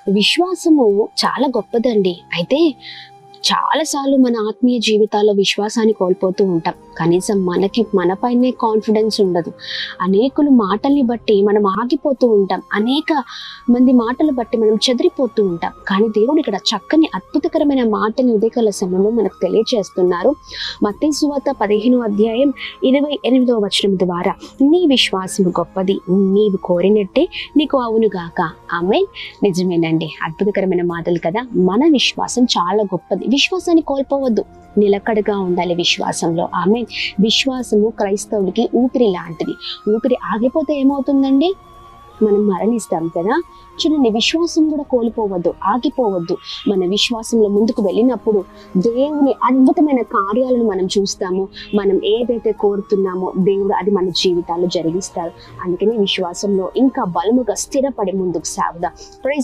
విశ్వాసము చాలా గొప్పదండి. అయితే చాలాసార్లు మన ఆత్మీయ జీవితాల్లో విశ్వాసాన్ని కోల్పోతూ ఉంటాం. కనీసం మన పైనే కాన్ఫిడెన్స్ ఉండదు. అనేకుల మాటల్ని బట్టి మనం ఆగిపోతూ ఉంటాం. అనేక మంది మాటలు బట్టి మనం చెదిరిపోతూ ఉంటాం. కానీ దేవుడు ఇక్కడ చక్కని అద్భుతకరమైన మాటని ఉదయకాల సమయంలో మనకు తెలియజేస్తున్నారు. మత్తయి సువార్త 15వ అధ్యాయం 28వ వచనం ద్వారా, నీ విశ్వాసము గొప్పది, నీవు కోరినట్టే నీకు అవునుగాక. ఆమేన్. నిజమేనండి, అద్భుతకరమైన మాటలు కదా. మన విశ్వాసం చాలా గొప్పది. విశ్వాసాన్ని కోల్పోవద్దు, నిలకడగా ఉండాలి విశ్వాసంలో. ఆమేన్. విశ్వాసము క్రైస్తవులకి ఊపిరి లాంటిది. ఊపిరి ఆగిపోతే ఏమవుతుందండి? మనం మరణిస్తాం కదా. చూడండి, విశ్వాసం కూడా కోల్పోవద్దు, ఆగిపోవద్దు. మన విశ్వాసంలో ముందుకు వెళ్ళినప్పుడు దేవుని అద్భుతమైన కార్యాలను మనం చూస్తాము. మనం ఏదైతే కోరుతున్నామో దేవుడు అది మన జీవితాల్లో జరిగిస్తారు. అందుకని విశ్వాసంలో ఇంకా బలముగా స్థిరపడి ముందుకు సాగుదాం. ప్రైజ్